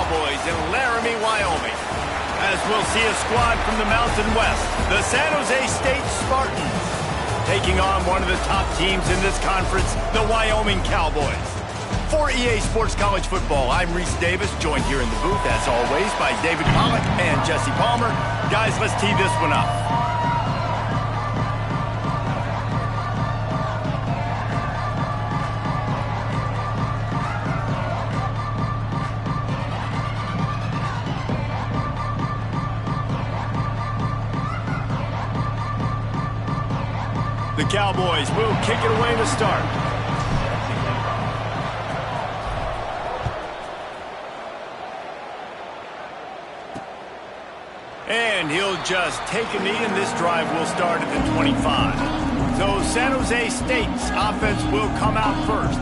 Cowboys in Laramie, Wyoming. As we'll see a squad from the Mountain West, the San Jose State Spartans, taking on one of the top teams in this conference, the Wyoming Cowboys. For EA Sports College Football, I'm Reese Davis, joined here in the booth, as always, by David Pollack and Jesse Palmer. Guys, let's tee this one up. The Cowboys will kick it away to start. And he'll just take a knee, and this drive will start at the 25. So San Jose State's offense will come out first.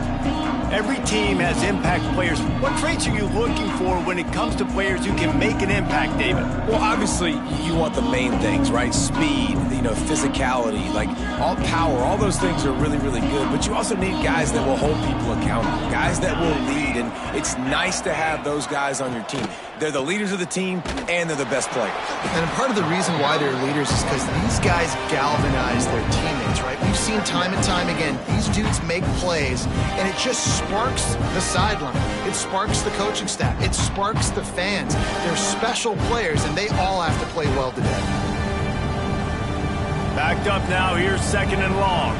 Every team has impact players. What traits are you looking for when it comes to players who can make an impact, David? Well, obviously, you want the main things, right? Speed, physicality, like all power, all those things are really, really good. But you also need guys that will hold people accountable, guys that will lead. And it's nice to have those guys on your team. They're the leaders of the team, and they're the best players. And part of the reason why they're leaders is because these guys galvanize their teammates, right? We've seen time and time again, these dudes make plays, and it just sparks the sideline. It sparks the coaching staff. It sparks the fans. They're special players, and they all have to play well today. Backed up now, here's second and long.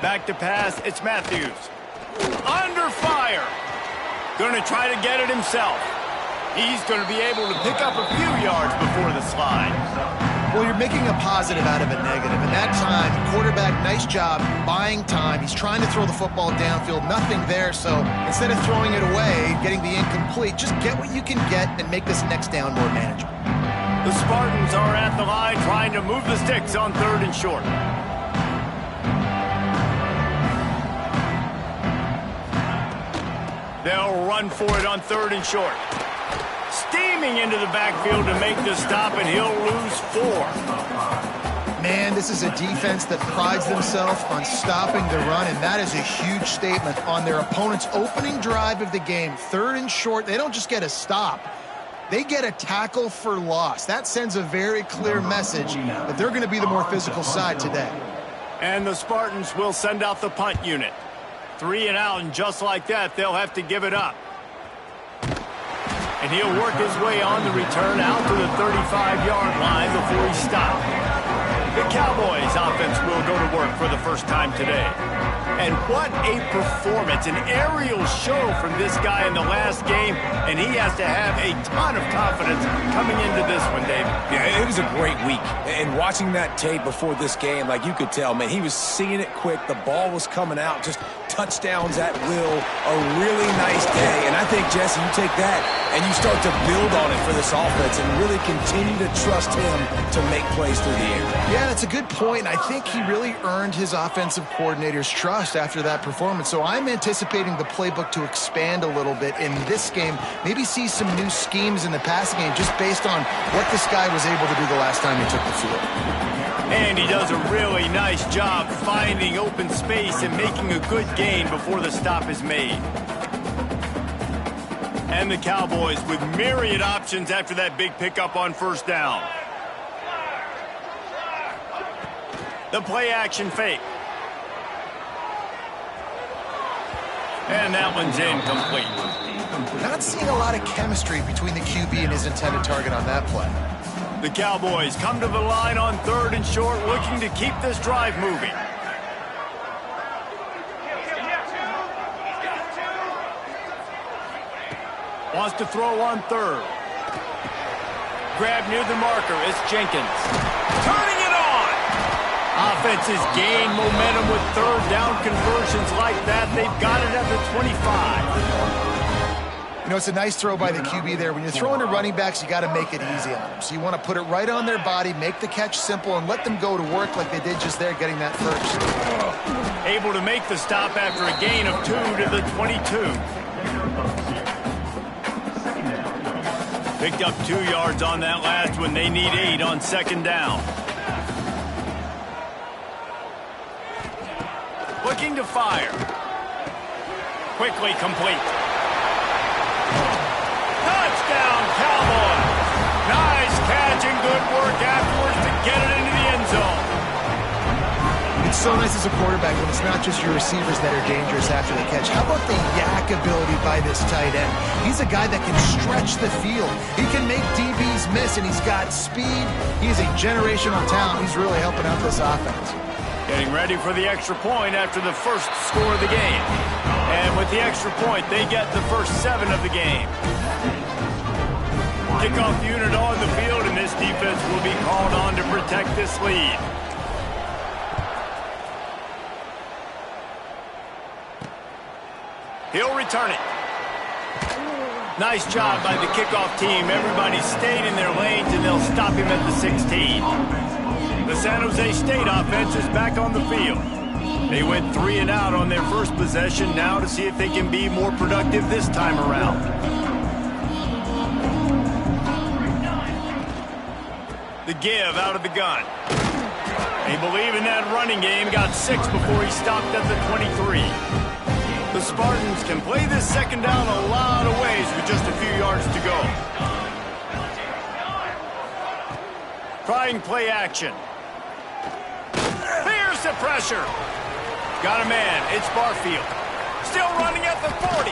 Back to pass, it's Matthews. Under fire. Going to try to get it himself. He's going to be able to pick up a few yards before the slide. Well, you're making a positive out of a negative. And that time, quarterback, nice job buying time. He's trying to throw the football downfield. Nothing there. So instead of throwing it away, getting the incomplete, just get what you can get and make this next down more manageable. The Spartans are at the line trying to move the sticks on third and short. They'll run for it on third and short. Steaming into the backfield to make the stop, and he'll lose 4. Man, this is a defense that prides themselves on stopping the run, and that is a huge statement on their opponent's opening drive of the game. Third and short, they don't just get a stop. They get a tackle for loss. That sends a very clear message that they're going to be the more physical side today. And the Spartans will send out the punt unit. 3 and out, and just like that, they'll have to give it up. And he'll work his way on the return out to the 35-yard line before he's stopped. The Cowboys offense will go to work for the first time today. And what a performance, an aerial show from this guy in the last game, and he has to have a ton of confidence coming into this one, David. Yeah, it was a great week. And watching that tape before this game, like you could tell, man, he was seeing it quick. The ball was coming out, just touchdowns at will. A really nice day. And I think, Jesse, you take that and you start to build on it for this offense and really continue to trust him to make plays through the air. Yeah, that's a good point. I think he really earned his offensive coordinator's trust after that performance. So I'm anticipating the playbook to expand a little bit in this game. Maybe see some new schemes in the passing game just based on what this guy was able to do the last time he took the field. And he does a really nice job finding open space and making a good gain before the stop is made. And the Cowboys with myriad options after that big pickup on first down. The play action fake. And that one's incomplete. Not seeing a lot of chemistry between the QB and his intended target on that play. The Cowboys come to the line on third and short, looking to keep this drive moving. Wants to throw on third. Grab near the marker. It's Jenkins. Turning it on! Offenses gain momentum with third down conversions like that. They've got it at the 25. It's a nice throw by the QB there. When you're throwing to running backs, you got to make it easy on them. So you want to put it right on their body, make the catch simple, and let them go to work like they did just there, getting that first. Able to make the stop after a gain of 2 to the 22. Picked up 2 yards on that last one. They need 8 on second down. Looking to fire. quickly complete. Touchdown, Cowboys. Nice catch and good work afterwards to get it into the end zone. It's so nice as a quarterback when it's not just your receivers that are dangerous after the catch. How about the yak ability by this tight end? He's a guy that can stretch the field. He can make DBs miss, and he's got speed. He's a generational talent. He's really helping out this offense. Getting ready for the extra point after the first score of the game. And with the extra point, they get the first 7 of the game. Kickoff unit on the field, and this defense will be called on to protect this lead. He'll return it. Nice job by the kickoff team. Everybody stayed in their lanes, and they'll stop him at the 16. The San Jose State offense is back on the field. They went 3 and out on their first possession, now to see if they can be more productive this time around. The give out of the gun. They believe in that running game, got 6 before he stopped at the 23. The Spartans can play this second down a lot of ways with just a few yards to go. Trying play action. Here's the pressure. Got a man. It's Barfield. Still running at the 40.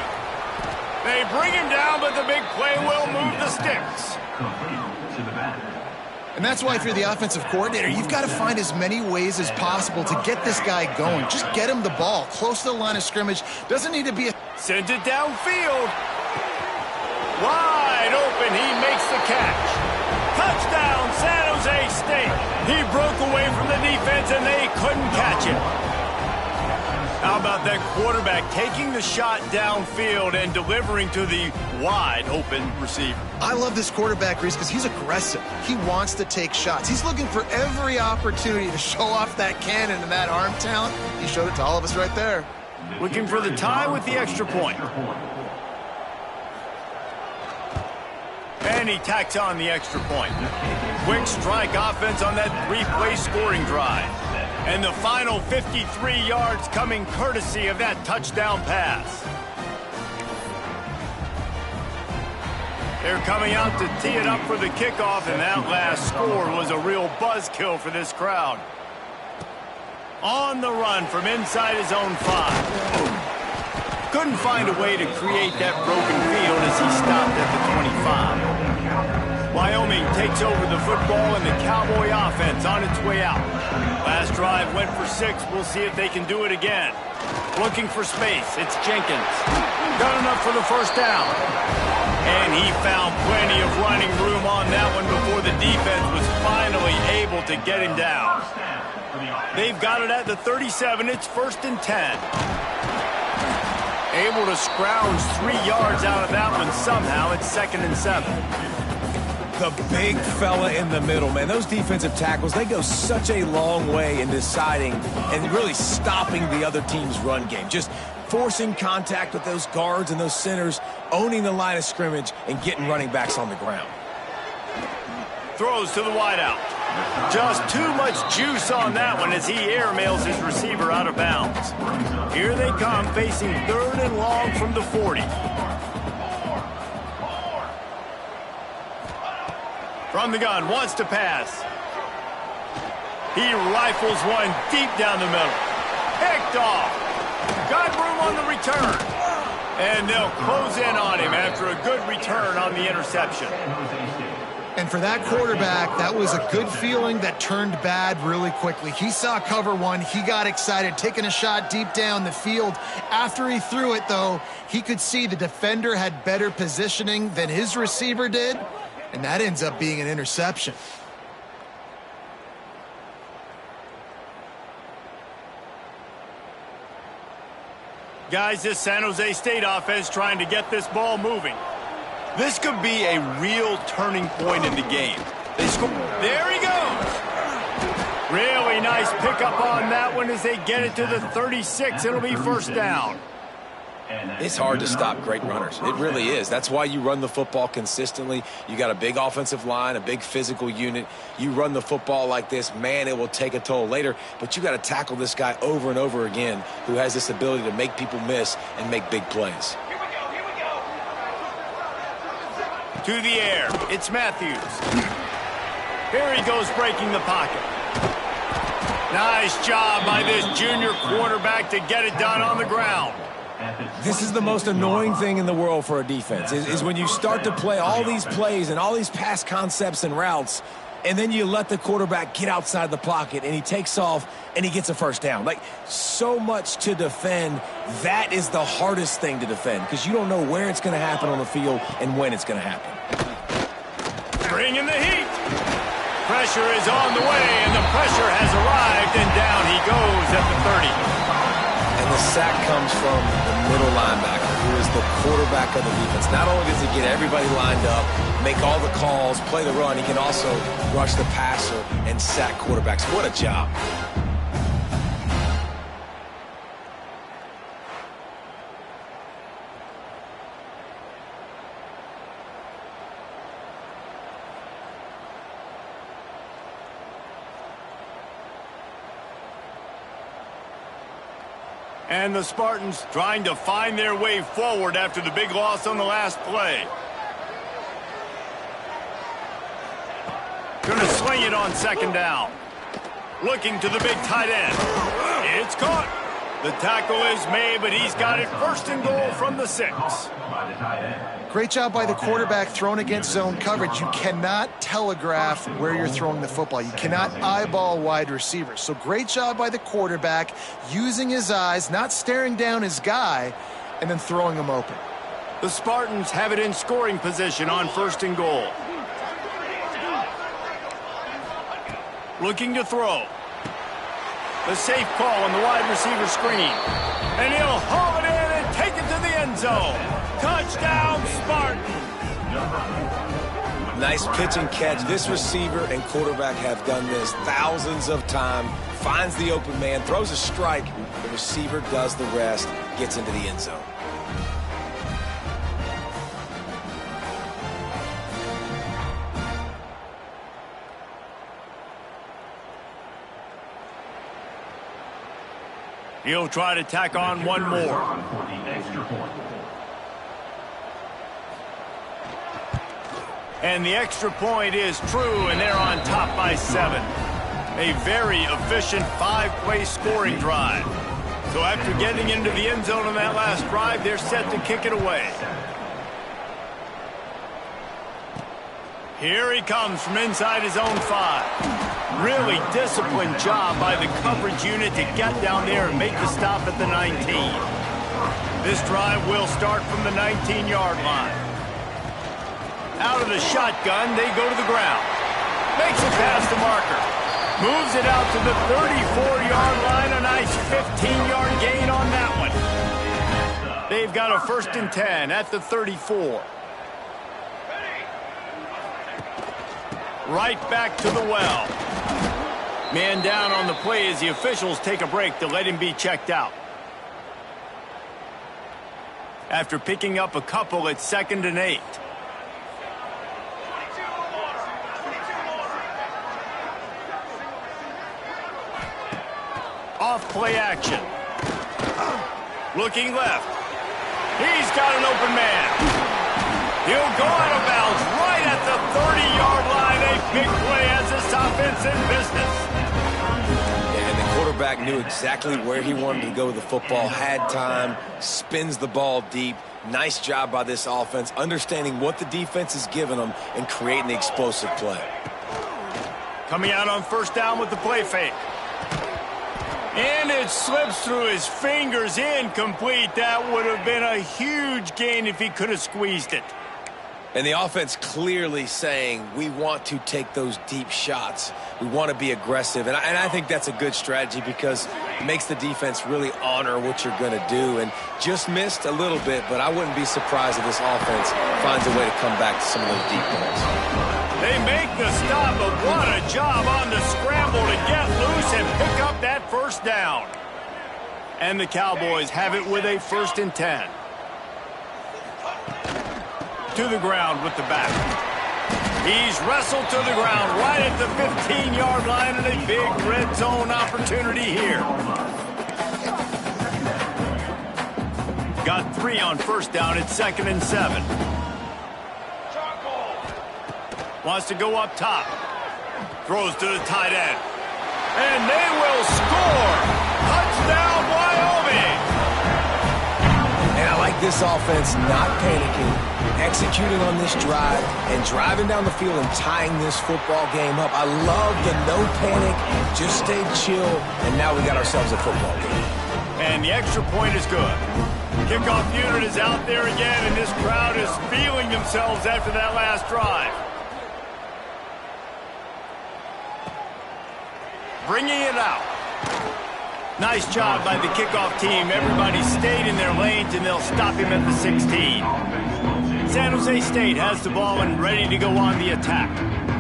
They bring him down, but the big play will move the sticks. And that's why if you're the offensive coordinator, you've got to find as many ways as possible to get this guy going. Just get him the ball close to the line of scrimmage. Doesn't need to be a... Sends it downfield. Wide open. He makes the catch. Touchdown, San Jose State. He broke away from the defense, and they couldn't catch him. How about that quarterback taking the shot downfield and delivering to the wide open receiver? I love this quarterback, Reese, because he's aggressive. He wants to take shots. He's looking for every opportunity to show off that cannon and that arm talent. He showed it to all of us right there. Looking for the tie with the extra point. And he tacks on the extra point. Quick strike offense on that 3-play scoring drive. And the final 53 yards coming courtesy of that touchdown pass. They're coming out to tee it up for the kickoff, and that last score was a real buzzkill for this crowd. On the run from inside his own 5. Couldn't find a way to create that broken field as he stopped at the 25. Wyoming takes over the football and the Cowboy offense on its way out. Last drive went for 6. We'll see if they can do it again. Looking for space. It's Jenkins. Got enough for the first down. And he found plenty of running room on that one before the defense was finally able to get him down. They've got it at the 37. It's 1st and 10. Able to scrounge 3 yards out of that one somehow. It's 2nd and 7. The big fella in the middle, man. Those defensive tackles, they go such a long way in deciding and really stopping the other team's run game. Just forcing contact with those guards and those centers, owning the line of scrimmage, and getting running backs on the ground. Throws to the wideout. Just too much juice on that one as he airmails his receiver out of bounds. Here they come, facing 3rd and long from the 40. From the gun, wants to pass. He rifles one deep down the middle. Picked off. Got room on the return. And they'll close in on him after a good return on the interception. And for that quarterback, that was a good feeling that turned bad really quickly. He saw cover 1. He got excited, taking a shot deep down the field. After he threw it, though, he could see the defender had better positioning than his receiver did. And that ends up being an interception. Guys, this San Jose State offense trying to get this ball moving. This could be a real turning point in the game. They score. There he goes. Really nice pickup on that one as they get it to the 36. It'll be 1st down. It's hard to stop great runners. It really is. That's why you run the football consistently. You got a big offensive line, a big physical unit. You run the football like this, man, it will take a toll later. But you got to tackle this guy over and over again who has this ability to make people miss and make big plays. To the air, it's Matthews. Here he goes breaking the pocket. Nice job by this junior quarterback to get it done on the ground. This is the most annoying thing in the world for a defense, is when you start to play all these plays and all these pass concepts and routes, and then you let the quarterback get outside the pocket, and he takes off, and he gets a first down. Like, so much to defend. That is the hardest thing to defend, because you don't know where it's going to happen on the field and when it's going to happen. Bring in the heat. Pressure is on the way, and the pressure has arrived, and down he goes at the 30. And the sack comes from the middle linebacker, who is the quarterback of the defense. Not only does he get everybody lined up, make all the calls, play the run, he can also rush the passer and sack quarterbacks. What a job. And the Spartans trying to find their way forward after the big loss on the last play. Going to sling it on second down. Looking to the big tight end. It's caught. The tackle is made, but he's got it first and goal from the 6. Great job by the quarterback thrown against zone coverage. You cannot telegraph where you're throwing the football. You cannot eyeball wide receivers. So great job by the quarterback using his eyes, not staring down his guy, and then throwing him open. The Spartans have it in scoring position on first and goal. Looking to throw. The safe call on the wide receiver screen. And he'll haul it in and take it to the end zone. Touchdown, Spartans! Nice pitch and catch. This receiver and quarterback have done this thousands of times. Finds the open man, throws a strike. The receiver does the rest, gets into the end zone. He'll try to tack on one more. And the extra point is true, and they're on top by 7. A very efficient 5-play scoring drive. So after getting into the end zone on that last drive, they're set to kick it away. Here he comes from inside his own 5. Really disciplined job by the coverage unit to get down there and make the stop at the 19. This drive will start from the 19-yard line. Out of the shotgun, they go to the ground. Makes it past the marker. Moves it out to the 34-yard line. A nice 15-yard gain on that one. They've got a 1st and 10 at the 34. Right back to the well. Man down on the play as the officials take a break to let him be checked out. After picking up a couple, it's 2nd and 8. Off play action. Looking left. He's got an open man. He'll go out of bounds right at the 30-yard line. A big play as this offense in business. And the quarterback knew exactly where he wanted to go with the football, had time, spins the ball deep. Nice job by this offense, understanding what the defense is giving them and creating the explosive play. Coming out on 1st down with the play fake. And it slips through his fingers, incomplete. That would have been a huge gain if he could have squeezed it. And the offense clearly saying, we want to take those deep shots. We want to be aggressive. And I think that's a good strategy because it makes the defense really honor what you're going to do. And just missed a little bit, but I wouldn't be surprised if this offense finds a way to come back to some of those deep balls. They make the stop, but what a job on the scramble to get loose and pick up that 1st down. And the Cowboys have it with a 1st and 10. To the ground with the back. He's wrestled to the ground right at the 15-yard line, and a big red zone opportunity here. Got 3 on 1st down. It's 2nd and 7. Wants to go up top. Throws to the tight end. And they will score. Touchdown, Wyoming. And I like this offense not panicking, executing on this drive, and driving down the field and tying this football game up. I love the no panic, just stay chill, and now we got ourselves a football game. And the extra point is good. Kickoff unit is out there again, and this crowd is feeling themselves after that last drive. Bringing it out. Nice job by the kickoff team. Everybody stayed in their lanes, and they'll stop him at the 16. San Jose State has the ball and ready to go on the attack.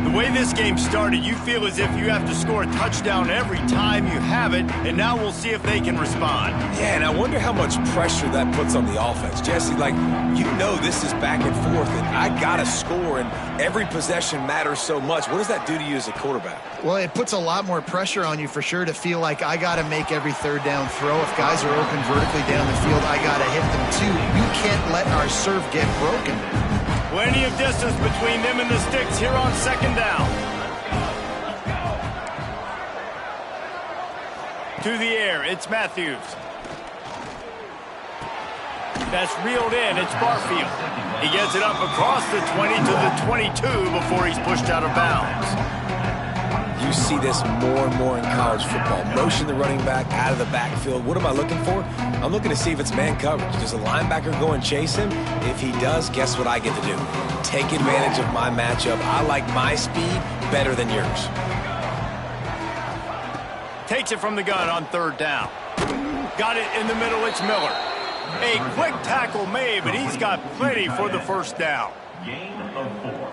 The way this game started, you feel as if you have to score a touchdown every time you have it, and now we'll see if they can respond. Yeah, and I wonder how much pressure that puts on the offense. Jesse, like, you know this is back and forth, and I got to score, and every possession matters so much. What does that do to you as a quarterback? Well, it puts a lot more pressure on you for sure to feel like I got to make every 3rd down throw. If guys are open vertically down the field, I got to hit them too. You can't let our serve get broken. Plenty of distance between them and the sticks here on 2nd down. To the air, it's Matthews. That's reeled in, it's Barfield. He gets it up across the 20 to the 22 before he's pushed out of bounds. You see this more and more in college football. Motion the running back out of the backfield. What am I looking for? I'm looking to see if it's man coverage. Does a linebacker go and chase him? If he does, guess what I get to do? Take advantage of my matchup. I like my speed better than yours. Takes it from the gun on 3rd down. Got it in the middle, it's Miller. A quick tackle made, but he's got plenty for the 1st down.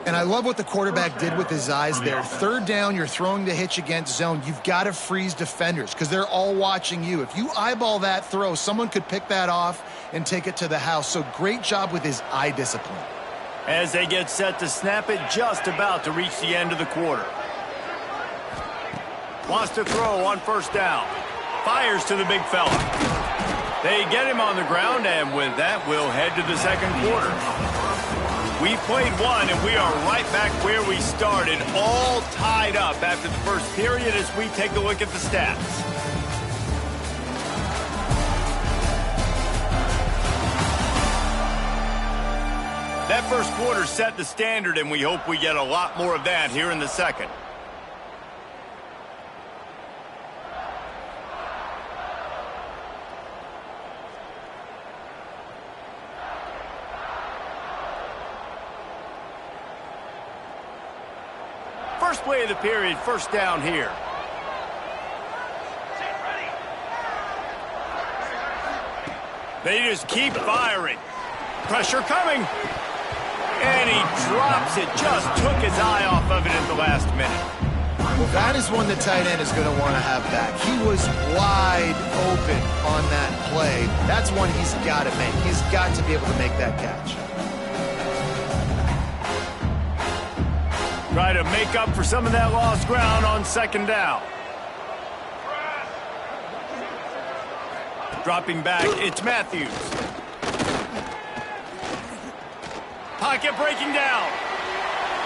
And I love what the quarterback did with his eyes there. 3rd down, you're throwing the hitch against zone. You've got to freeze defenders because they're all watching you. If you eyeball that throw, someone could pick that off and take it to the house. So great job with his eye discipline. As they get set to snap it, just about to reach the end of the quarter. Wants to throw on 1st down. Fires to the big fella. They get him on the ground, and with that, we'll head to the 2nd quarter. We played one, and we are right back where we started, all tied up after the 1st period as we take a look at the stats. That 1st quarter set the standard, and we hope we get a lot more of that here in the 2nd. First play of the period, 1st down here. They just keep firing. Pressure coming. And he drops it. Just took his eye off of it at the last minute. Well, that is one the tight end is going to want to have back. He was wide open on that play. That's one he's got to make. He's got to be able to make that catch. Try to make up for some of that lost ground on 2nd down. Dropping back, it's Matthews. Pocket breaking down.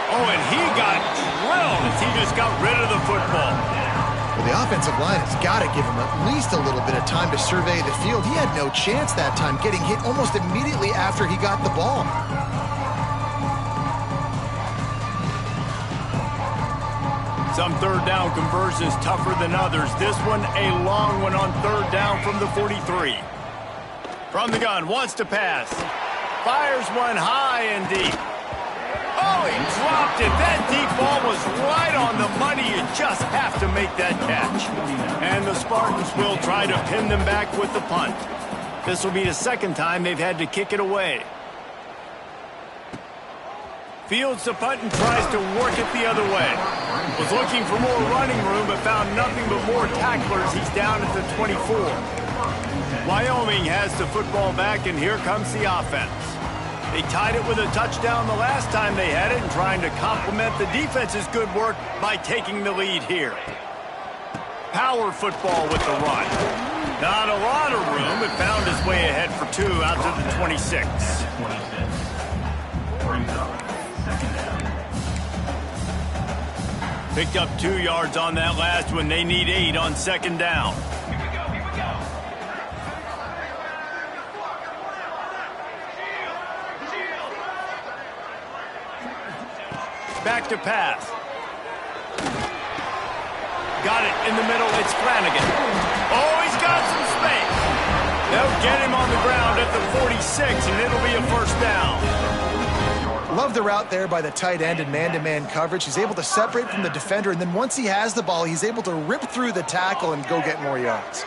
Oh, and he got drilled as he just got rid of the football. Well, the offensive line has got to give him at least a little bit of time to survey the field. He had no chance that time, getting hit almost immediately after he got the ball. Some 3rd down conversions tougher than others. This one a long one on 3rd down from the 43. From the gun, wants to pass. Fires one high and deep. Oh, he dropped it. That deep ball was right on the money. You just have to make that catch. And the Spartans will try to pin them back with the punt. This will be the 2nd time they've had to kick it away. Fields the punt and tries to work it the other way. Was looking for more running room, but found nothing but more tacklers. He's down at the 24. Wyoming has the football back, and here comes the offense. They tied it with a touchdown the last time they had it and trying to complement the defense's good work by taking the lead here. Power football with the run. Not a lot of room, but found his way ahead for 2 out to the 26. Picked up 2 yards on that last one. They need 8 on second down. Back to pass. Got it in the middle. It's Flanagan. Oh, he's got some space. They'll get him on the ground at the 46, and it'll be a first down. Love the route there by the tight end in man-to-man coverage. He's able to separate from the defender, and then once he has the ball, he's able to rip through the tackle and go get more yards.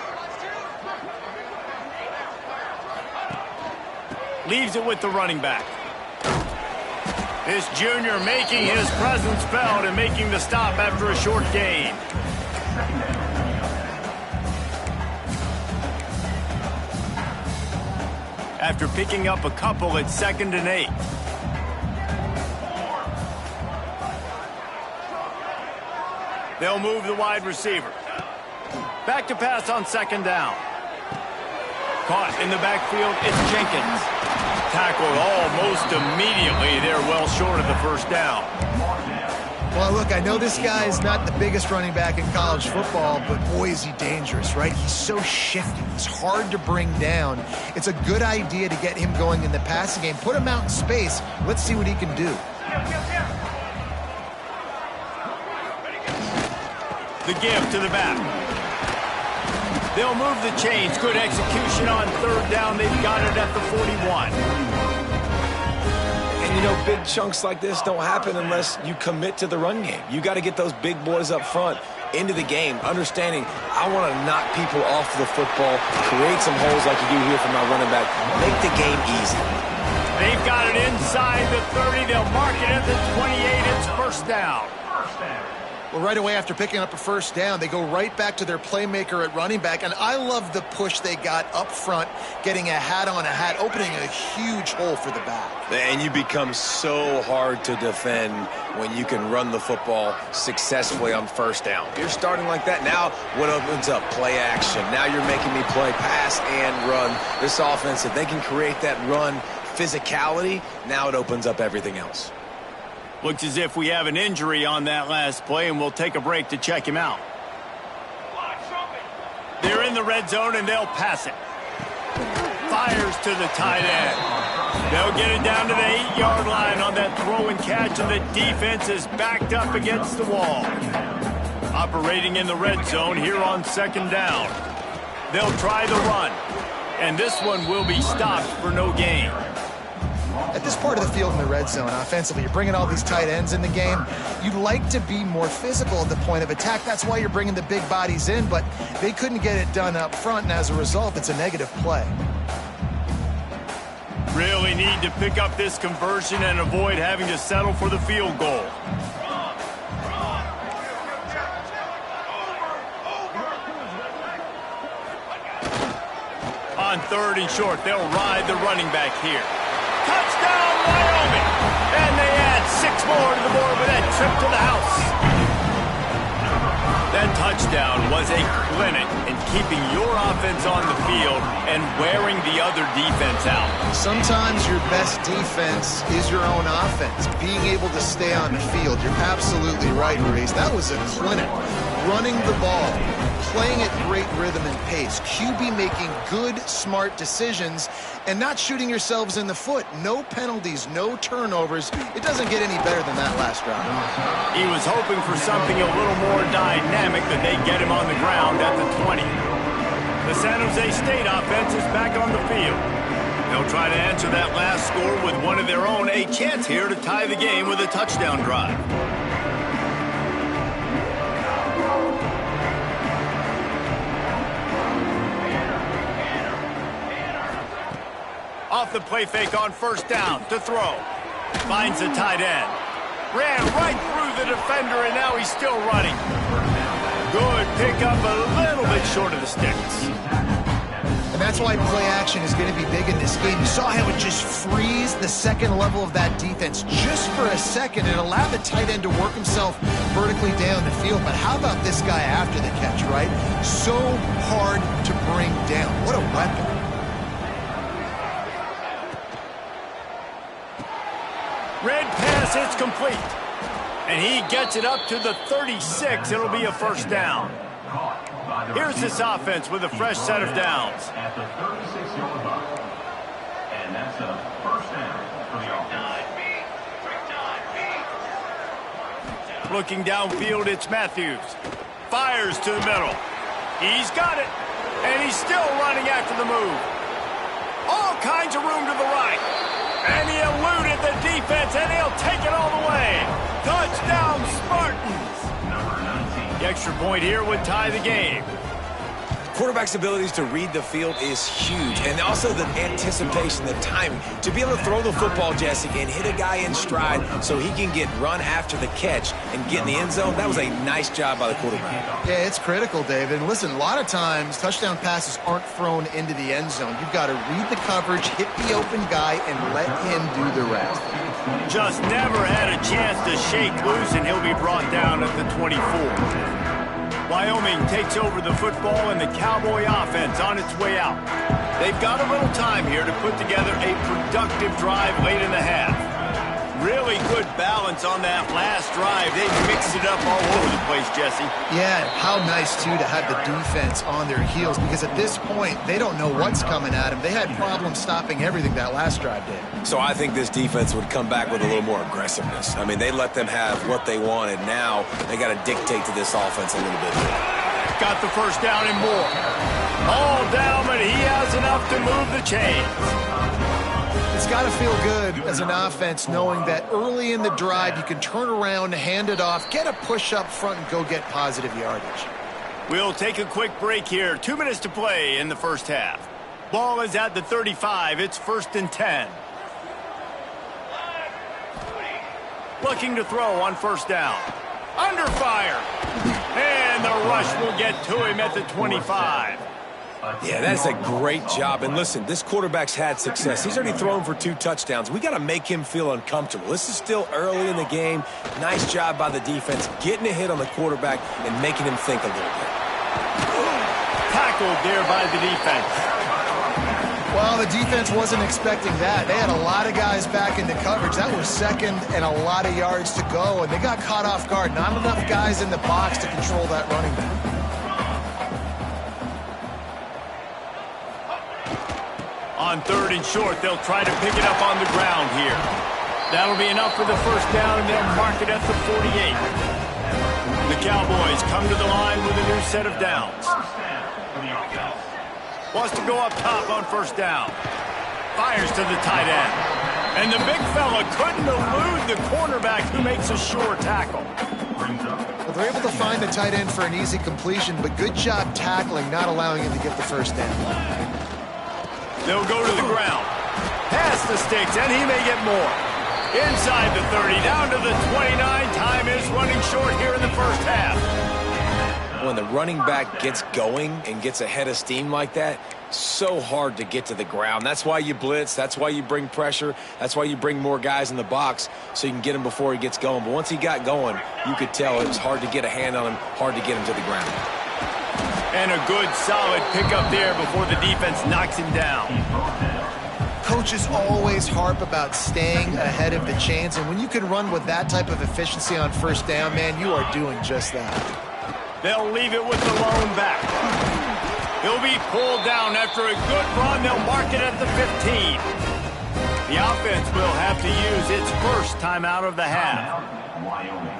Leaves it with the running back. This junior making his presence felt and making the stop after a short gain. After picking up a couple, it's 2nd and 8. They'll move the wide receiver. Back to pass on 2nd down. Caught in the backfield, it's Jenkins. Tackled almost immediately. They're well short of the first down. Well, look, I know this guy is not the biggest running back in college football, but boy, is he dangerous, right? He's so shifty. He's hard to bring down. It's a good idea to get him going in the passing game. Put him out in space. Let's see what he can do. The give to the back. They'll move the chains. Good execution on 3rd down. They've got it at the 41. And, you know, big chunks like this don't happen unless you commit to the run game. You got to get those big boys up front into the game, understanding I want to knock people off the football, create some holes like you do here for my running back, make the game easy. They've got it inside the 30. They'll mark it at the 28. It's first down. Well, right away after picking up a first down, they go right back to their playmaker at running back. And I love the push they got up front, getting a hat on a hat, opening a huge hole for the back. And you become so hard to defend when you can run the football successfully on first down. You're starting like that. Now what opens up? Play action. Now you're making me play pass and run. This offense, if they can create that run physicality, now it opens up everything else. Looks as if we have an injury on that last play, and we'll take a break to check him out. They're in the red zone, and they'll pass it. Fires to the tight end. They'll get it down to the 8-yard line on that throw and catch, and the defense is backed up against the wall. Operating in the red zone here on 2nd down. They'll try the run, and this one will be stopped for no gain. At this part of the field in the red zone, offensively, you're bringing all these tight ends in the game. You'd like to be more physical at the point of attack. That's why you're bringing the big bodies in, but they couldn't get it done up front, and as a result, it's a negative play. Really need to pick up this conversion and avoid having to settle for the field goal. On 3rd and short, they'll ride the running back here. Touchdown, Wyoming! And they add 6 more to the board with that trip to the house. That touchdown was a clinic in keeping your offense on the field and wearing the other defense out. Sometimes your best defense is your own offense, being able to stay on the field. You're absolutely right, Reese. That was a clinic. Running the ball, playing at great rhythm and pace, QB making good, smart decisions, and not shooting yourselves in the foot. No penalties, no turnovers. It doesn't get any better than that last drive. He was hoping for something a little more dynamic, that they'd get him on the ground at the 20. The San Jose State offense is back on the field. They'll try to answer that last score with one of their own, a chance here to tie the game with a touchdown drive. Off the play fake on first down to throw. Finds the tight end. Ran right through the defender, and now he's still running. Good pickup, a little bit short of the sticks. And that's why play action is going to be big in this game. You saw how it just frees the second level of that defense just for a second and allowed the tight end to work himself vertically down the field. But how about this guy after the catch, right? So hard to bring down. What a weapon. Red pass, it's complete. And he gets it up to the 36. It'll be a first down. Here's this offense with a fresh set of downs. At the 36-yard line. And that's a first down for the offense. Looking downfield, it's Matthews. Fires to the middle. He's got it. And he's still running after the move. All kinds of room to the right. And he eluded the defense, and he'll take it all the way. Touchdown, Spartans. Number 19. The extra point here would tie the game. Quarterback's abilities to read the field is huge, and also the anticipation, the timing. To be able to throw the football, Jesse, and hit a guy in stride so he can get run after the catch and get in the end zone, that was a nice job by the quarterback. Yeah, it's critical, David. And listen, a lot of times touchdown passes aren't thrown into the end zone. You've got to read the coverage, hit the open guy, and let him do the rest. Just never had a chance to shake loose, and he'll be brought down at the 24. Wyoming takes over the football and the Cowboy offense on its way out. They've got a little time here to put together a productive drive late in the half. Really good balance on that last drive. They mixed it up all over the place, Jesse. Yeah, how nice, too, to have the defense on their heels, because at this point, they don't know what's coming at them. They had problems stopping everything that last drive did. So I think this defense would come back with a little more aggressiveness. I mean, they let them have what they wanted. Now they got to dictate to this offense a little bit more. Got the first down and more. All down, but he has enough to move the chains. It's got to feel good as an offense knowing that early in the drive you can turn around, hand it off, get a push up front, and go get positive yardage. We'll take a quick break here. 2 minutes to play in the first half. Ball is at the 35. It's 1st and 10. Looking to throw on first down. Under fire. And the rush will get to him at the 25. Yeah, that's a great job. And listen, this quarterback's had success. He's already thrown for 2 touchdowns. We got to make him feel uncomfortable. This is still early in the game. Nice job by the defense, getting a hit on the quarterback and making him think a little bit. Tackled there by the defense. Well, the defense wasn't expecting that. They had a lot of guys back into coverage. That was second and a lot of yards to go, and they got caught off guard. Not enough guys in the box to control that running back. On 3rd and short, they'll try to pick it up on the ground here. That'll be enough for the first down, and they'll mark it at the 48. The Cowboys come to the line with a new set of downs. Wants to go up top on first down. Fires to the tight end. And the big fella couldn't elude the cornerback who makes a sure tackle. Well, they're able to find the tight end for an easy completion, but good job tackling, not allowing him to get the first down. They'll go to the ground. Past the sticks, and he may get more. Inside the 30, down to the 29. Time is running short here in the first half. When the running back gets going and gets ahead of steam like that, so hard to get to the ground. That's why you blitz. That's why you bring pressure. That's why you bring more guys in the box so you can get him before he gets going. But once he got going, you could tell it was hard to get a hand on him, hard to get him to the ground. And a good, solid pickup there before the defense knocks him down. Coaches always harp about staying ahead of the chains, and when you can run with that type of efficiency on first down, man, you are doing just that. They'll leave it with the lone back. He'll be pulled down after a good run. They'll mark it at the 15. The offense will have to use its first timeout of the half.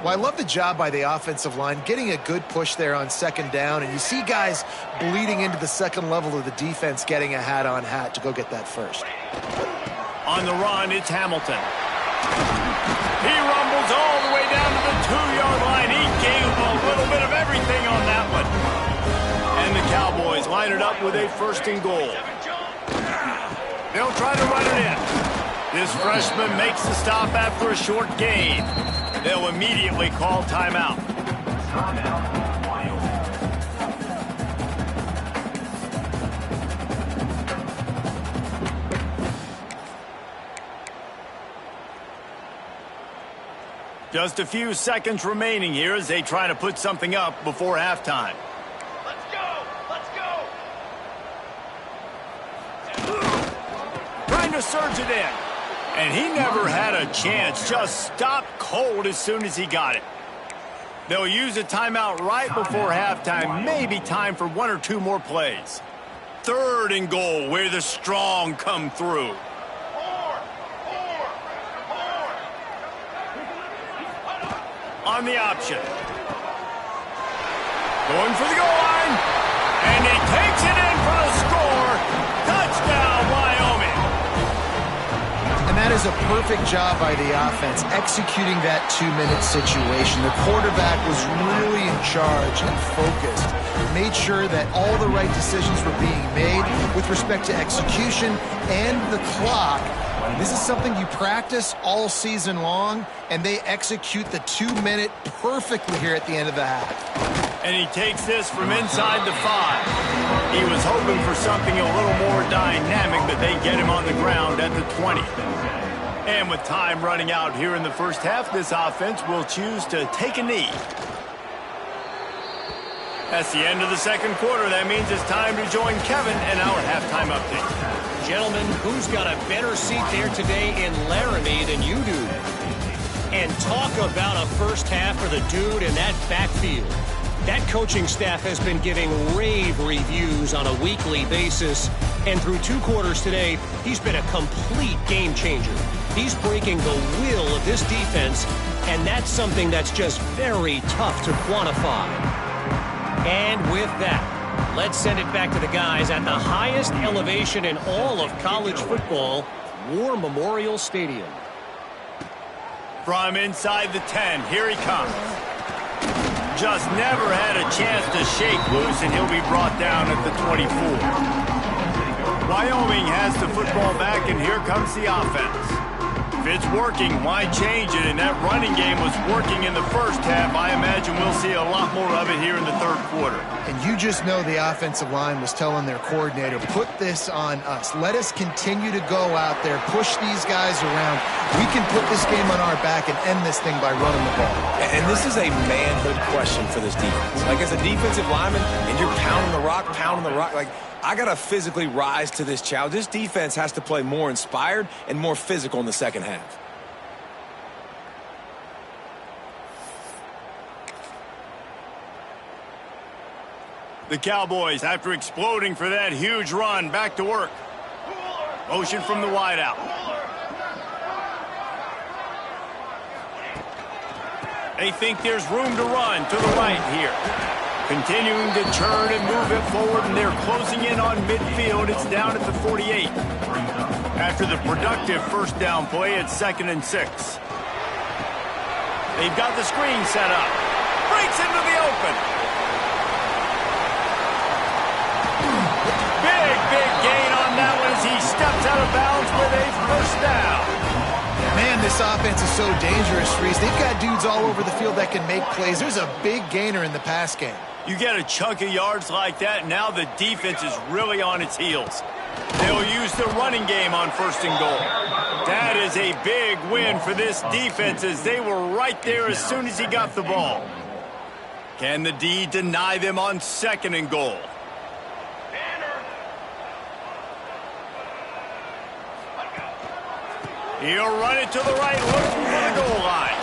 Well, I love the job by the offensive line, getting a good push there on second down, and you see guys bleeding into the second level of the defense getting a hat-on-hat to go get that first. On the run, it's Hamilton. He rumbles all the way down to the 2-yard line. He gave a little bit of everything on that one. And the Cowboys line it up with a 1st and goal. They'll try to run it in. This freshman makes the stop after a short gain. They'll immediately call timeout. Just a few seconds remaining here as they try to put something up before halftime. Let's go! Let's go! Trying to surge it in. And he never had a chance. Just stopped cold as soon as he got it. They'll use a timeout right before halftime. Maybe time for 1 or 2 more plays. 3rd and goal where the strong come through. On the option. Going for the goal line. And he takes it in for the score. Touchdown, Wyoming. And that is a perfect job by the offense, executing that 2-minute situation. The quarterback was really in charge and focused. Made sure that all the right decisions were being made with respect to execution and the clock. This is something you practice all season long, and they execute the 2-minute perfectly here at the end of the half. And he takes this from inside the 5. He was hoping for something a little more dynamic, but they get him on the ground at the 20. And with time running out here in the first half, this offense will choose to take a knee. That's the end of the second quarter. That means it's time to join Kevin in our halftime update. Gentlemen, who's got a better seat there today in Laramie than you do? And talk about a first half for the dude in that backfield. That coaching staff has been giving rave reviews on a weekly basis. And through 2 quarters today, he's been a complete game changer. He's breaking the will of this defense, and that's something that's just very tough to quantify. And with that, let's send it back to the guys at the highest elevation in all of college football, War Memorial Stadium. From inside the 10, here he comes. Just never had a chance to shake loose, and he'll be brought down at the 24. Wyoming has the football back, and here comes the offense. If it's working, why change it? And that running game was working in the first half. I imagine we'll see a lot more of it here in the 3rd quarter. And you just know the offensive line was telling their coordinator, put this on us. Let us continue to go out there, push these guys around. We can put this game on our back and end this thing by running the ball. And this is a manhood question for this defense. Like, as a defensive lineman, and you're pounding the rock, like, I got to physically rise to this challenge. This defense has to play more inspired and more physical in the second half. The Cowboys, after exploding for that huge run, back to work. Motion from the wideout. They think there's room to run to the right here. Continuing to turn and move it forward, and they're closing in on midfield. It's down at the 48. After the productive first down play, it's 2nd and 6. They've got the screen set up. Breaks into the open. Big gain on that one as he steps out of bounds with a first down. Man, this offense is so dangerous, Reese. They've got dudes all over the field that can make plays. There's a big gainer in the pass game. You get a chunk of yards like that, now the defense is really on its heels. They'll use the running game on 1st and goal. That is a big win for this defense as they were right there as soon as he got the ball. Can the D deny them on 2nd and goal? He'll run it to the right, looking for the goal line.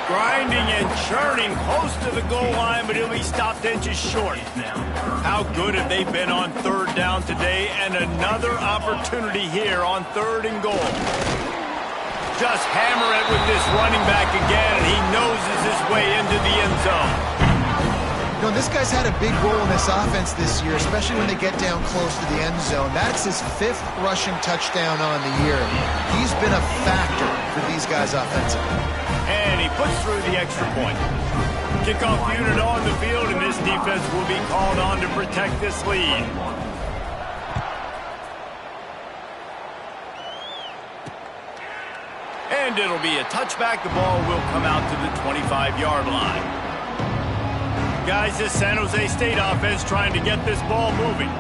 Grinding and churning close to the goal line, but he'll be stopped inches short. How good have they been on 3rd down today? And another opportunity here on 3rd and goal. Just hammer it with this running back again, and he noses his way into the end zone. You know, this guy's had a big role in this offense this year, especially when they get down close to the end zone. That's his 5th rushing touchdown on the year. He's been a factor for these guys offensively. And he puts through the extra point. Kickoff unit on the field, and this defense will be called on to protect this lead. And it'll be a touchback. The ball will come out to the 25-yard line. Guys, this San Jose State offense trying to get this ball moving.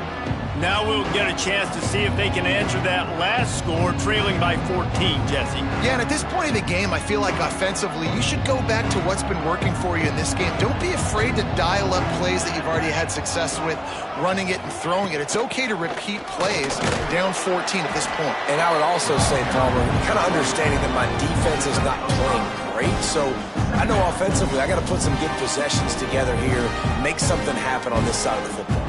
Now we'll get a chance to see if they can answer that last score, trailing by 14, Jesse. Yeah, and at this point of the game, I feel like offensively, you should go back to what's been working for you in this game. Don't be afraid to dial up plays that you've already had success with, running it and throwing it. It's okay to repeat plays down 14 at this point. And I would also say, Palmer, kind of understanding that my defense is not playing great, so I know offensively I got to put some good possessions together here, make something happen on this side of the football.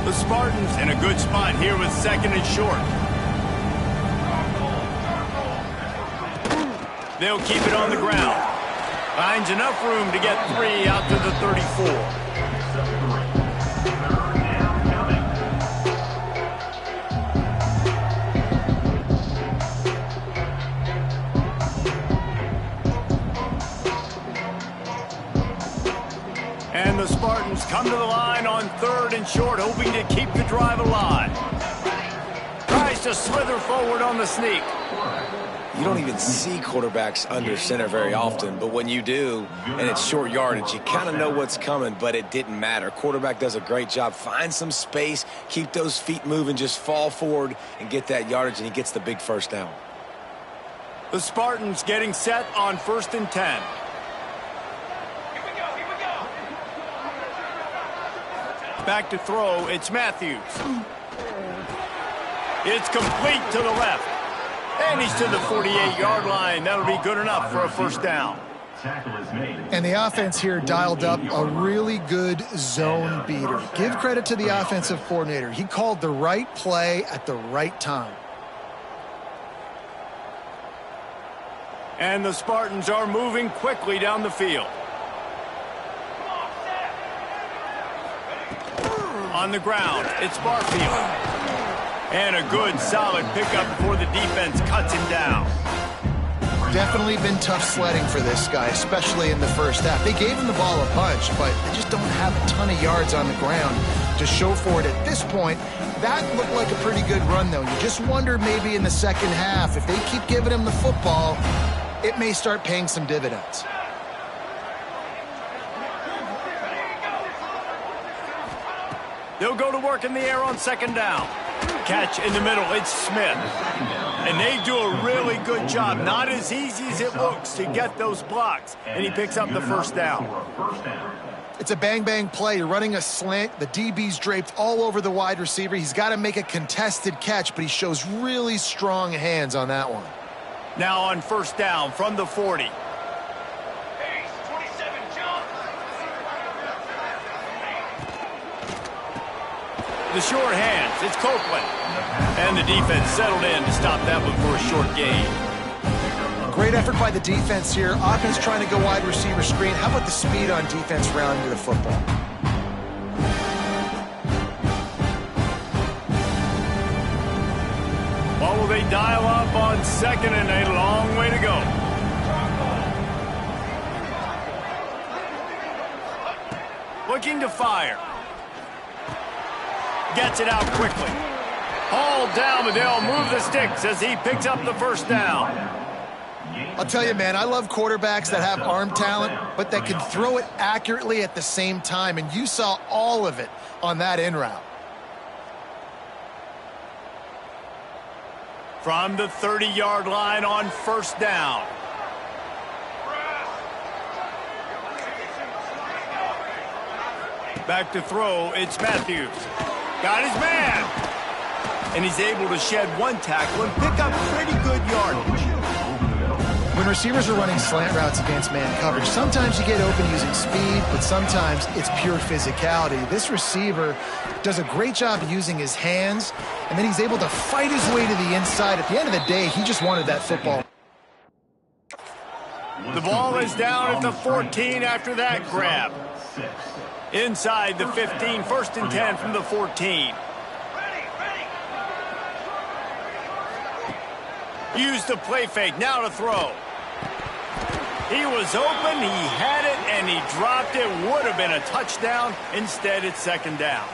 The Spartans in a good spot here with 2nd and short. They'll keep it on the ground. Finds enough room to get 3 out to the 34. And the Spartans come to the line on 3rd and short, hoping to keep the drive alive. Tries to slither forward on the sneak. You don't even see quarterbacks under center very often, but when you do, and it's short yardage, you kind of know what's coming, but it didn't matter. Quarterback does a great job. Find some space, keep those feet moving, just fall forward and get that yardage, and he gets the big first down. The Spartans getting set on 1st and 10. Back to throw, it's Matthews. It's complete to the left. And he's to the 48-yard line. That'll be good enough for a first down. And the offense here dialed up a really good zone beater. Give credit to the offensive coordinator. He called the right play at the right time. And the Spartans are moving quickly down the field. On the ground, it's Barfield. And a good, solid pickup before the defense cuts him down. Definitely been tough sledding for this guy, especially in the first half. They gave him the ball a bunch, but they just don't have a ton of yards on the ground to show for it at this point. That looked like a pretty good run, though. You just wonder maybe in the second half, if they keep giving him the football, it may start paying some dividends. They'll go to work in the air on 2nd down. Catch in the middle, it's Smith. And they do a really good job. Not as easy as it looks to get those blocks. And he picks up the first down. It's a bang-bang play. You're running a slant. The DB's draped all over the wide receiver. He's got to make a contested catch, but he shows really strong hands on that one. Now on 1st down from the 40. The short hands, it's Copeland. And the defense settled in to stop that one for a short gain. Great effort by the defense here. Offense trying to go wide receiver screen. How about the speed on defense rounding to the football? What will they dial up on 2nd and a long way to go? Looking to fire. Gets it out quickly. Hauled down, but they'll move the sticks as he picks up the first down. I'll tell you, man, I love quarterbacks that have arm talent, but that can throw it accurately at the same time, and you saw all of it on that in route. From the 30-yard line on 1st down. Back to throw, it's Matthews. Got his man. And he's able to shed one tackle and pick up pretty good yardage. When receivers are running slant routes against man coverage, sometimes you get open using speed, but sometimes it's pure physicality. This receiver does a great job using his hands, and then he's able to fight his way to the inside. At the end of the day, he just wanted that football. The ball is down at the 14 after that grab. Inside the 15, 1st and 10 from the 14. Use the play fake, now to throw. He was open, he had it, and he dropped it. Would have been a touchdown. Instead, it's 2nd down.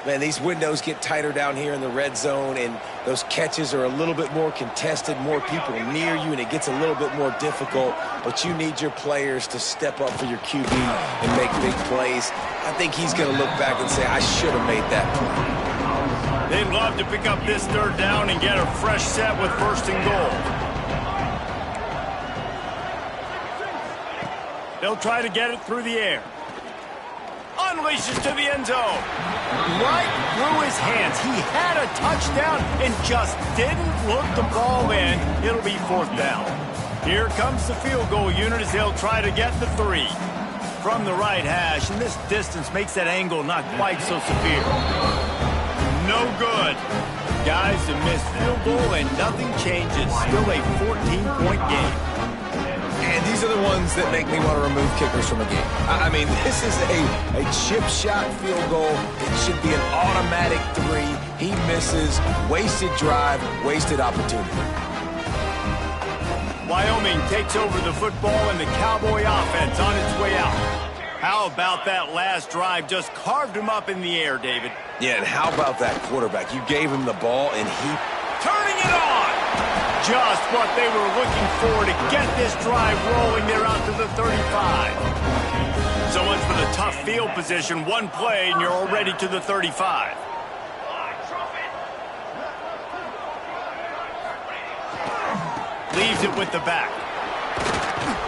Man, these windows get tighter down here in the red zone, and those catches are a little bit more contested, more people near you, and it gets a little bit more difficult. But you need your players to step up for your QB and make big plays. I think he's going to look back and say, I should have made that play. They'd love to pick up this third down and get a fresh set with first and goal. They'll try to get it through the air. Unleashes to the end zone. Right through his hands. He had a touchdown and just didn't look the ball in. It'll be fourth down. Here comes the field goal unit as they'll try to get the 3. From the right hash, and this distance makes that angle not quite so severe. No good. Guys, a missed field goal and nothing changes. Still a 14-point game. And these are the ones that make me want to remove kickers from a game. I mean, this is a chip shot field goal. It should be an automatic 3. He misses. Wasted drive, wasted opportunity. Wyoming takes over the football and the Cowboy offense on its way out. How about that last drive? Just carved him up in the air, David. Yeah, and how about that quarterback? You gave him the ball, and he... Turning it on! Just what they were looking for to get this drive rolling. They're out to the 35. So much for the tough field position. One play, and you're already to the 35. Leaves it with the back.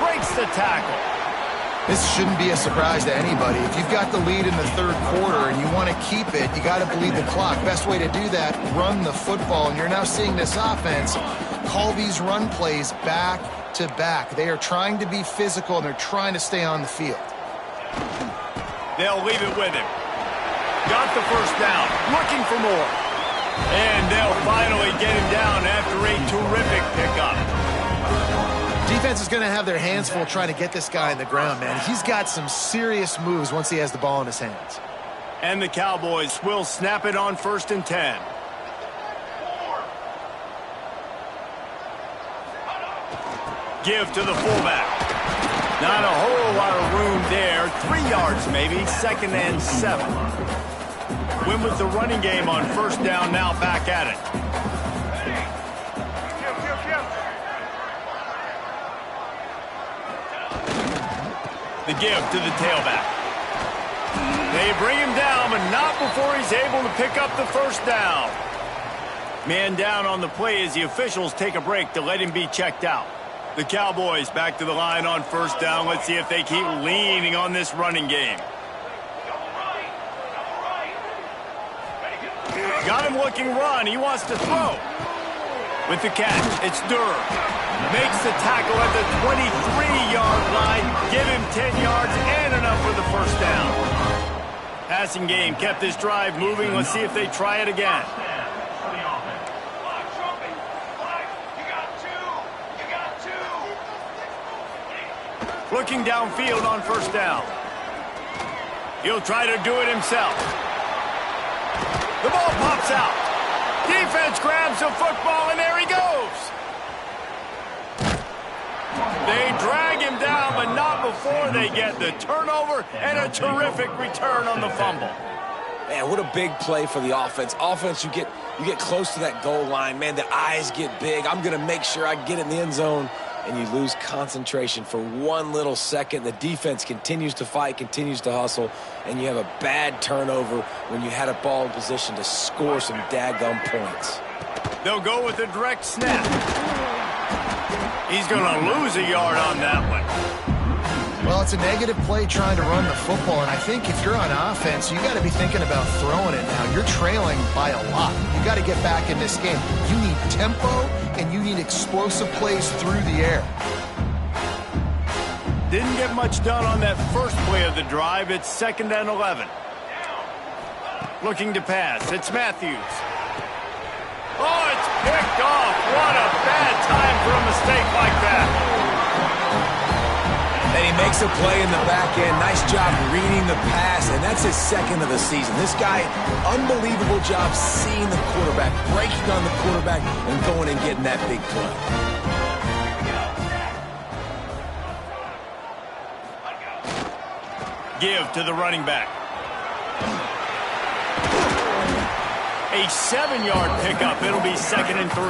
Breaks the tackle. This shouldn't be a surprise to anybody. If you've got the lead in the third quarter and you want to keep it, you got to bleed the clock. Best way to do that, run the football. And you're now seeing this offense call these run plays back to back. They are trying to be physical, and they're trying to stay on the field. They'll leave it with him. Got the first down. Looking for more. And they'll finally get him down after a terrific pickup. Defense is going to have their hands full trying to get this guy in the ground, man. He's got some serious moves once he has the ball in his hands. And the Cowboys will snap it on 1st and 10. Give to the fullback. Not a whole lot of room there. 3 yards maybe. 2nd and 7. Win with the running game on 1st down, now back at it. The give to the tailback. They bring him down, but not before he's able to pick up the first down. Man down on the play as the officials take a break to let him be checked out. The Cowboys back to the line on 1st down. Let's see if they keep leaning on this running game. Got him looking run. He wants to throw. With the catch, it's Durham. Makes the tackle at the 23-yard line. Give him 10 yards and enough for the first down. Passing game kept this drive moving. Let's see if they try it again. Looking downfield on 1st down. He'll try to do it himself. The ball pops out. Defense grabs the football, and there he goes. They drag him down, but not before they get the turnover and a terrific return on the fumble. Man, what a big play for the offense. Offense, you get close to that goal line. Man, the eyes get big. I'm going to make sure I get in the end zone. And you lose concentration for 1 little second. The defense continues to fight, continues to hustle, and you have a bad turnover when you had a ball in position to score some daggum points. They'll go with a direct snap. He's going to lose a yard on that one. Well, it's a negative play trying to run the football, and I think if you're on offense, you got to be thinking about throwing it now. You're trailing by a lot. You got to get back in this game. You need tempo, and you need explosive plays through the air. Didn't get much done on that first play of the drive. It's 2nd and 11. Looking to pass. It's Matthews. Oh, it's picked off. What a bad time for a mistake like that. And he makes a play in the back end. Nice job reading the pass, and that's his 2nd of the season. This guy, unbelievable job seeing the quarterback, breaking on the quarterback, and going and getting that big play. Give to the running back. A 7-yard pickup. It'll be 2nd and 3.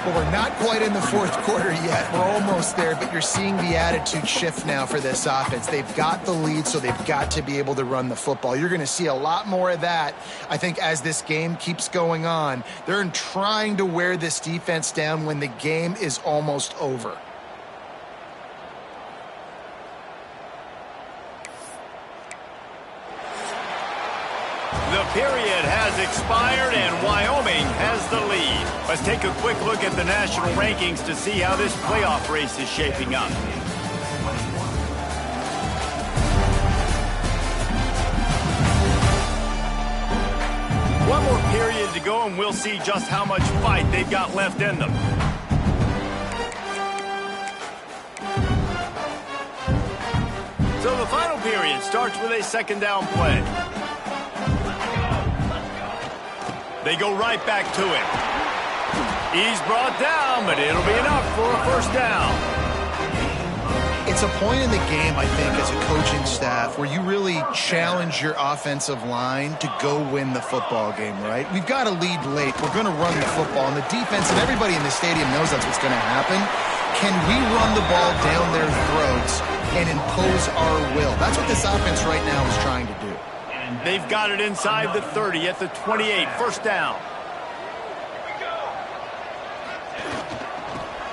Well, we're not quite in the fourth quarter yet. We're almost there, but you're seeing the attitude shift now for this offense. They've got the lead, so they've got to be able to run the football. You're going to see a lot more of that, I think, as this game keeps going on. They're trying to wear this defense down when the game is almost over. The period has expired, and Wyoming has the lead. Let's take a quick look at the national rankings to see how this playoff race is shaping up. One more period to go, and we'll see just how much fight they've got left in them. So the final period starts with a 2nd down play. They go right back to him. He's brought down, but it'll be enough for a 1st down. It's a point in the game, I think, as a coaching staff where you really challenge your offensive line to go win the football game, right? We've got to lead late. We're going to run the football, and the defense and everybody in the stadium knows that's what's going to happen. Can we run the ball down their throats and impose our will? That's what this offense right now is trying to do. They've got it inside the 30 at the 28. 1st down.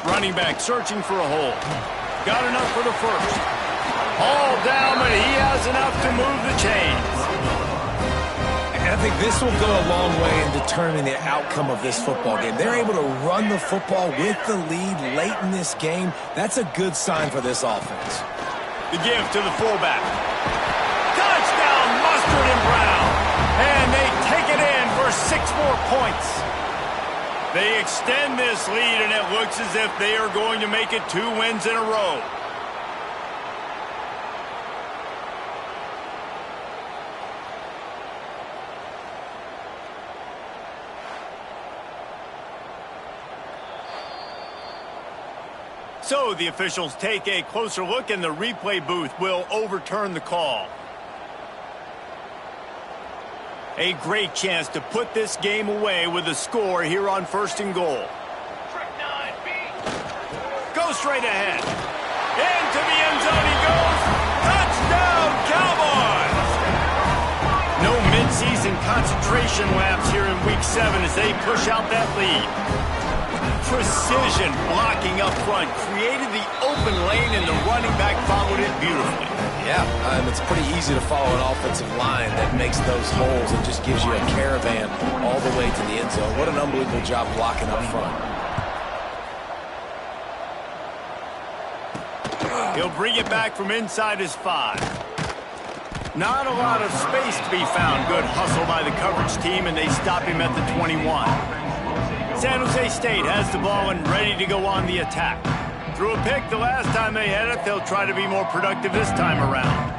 Running back searching for a hole. Got enough for the 1st. All down, but he has enough to move the chains. And I think this will go a long way in determining the outcome of this football game. They're able to run the football with the lead late in this game. That's a good sign for this offense. The give to the fullback. Touchdown, Mustard and Brown. And they take it in for 6 more points. They extend this lead, and it looks as if they are going to make it 2 wins in a row. So the officials take a closer look, and the replay booth will overturn the call. A great chance to put this game away with a score here on 1st and goal. Go straight ahead. Into the end zone he goes. Touchdown, Cowboys! No midseason concentration laps here in Week 7 as they push out that lead. Precision blocking up front created the open lane, and the running back followed it beautifully. Yeah, it's pretty easy to follow an offensive line that makes those holes and just gives you a caravan all the way to the end zone. What an unbelievable job blocking up front. He'll bring it back from inside his 5. Not a lot of space to be found. Good hustle by the coverage team, and they stop him at the 21. San Jose State has the ball and ready to go on the attack. Threw a pick the last time they had it. They'll try to be more productive this time around.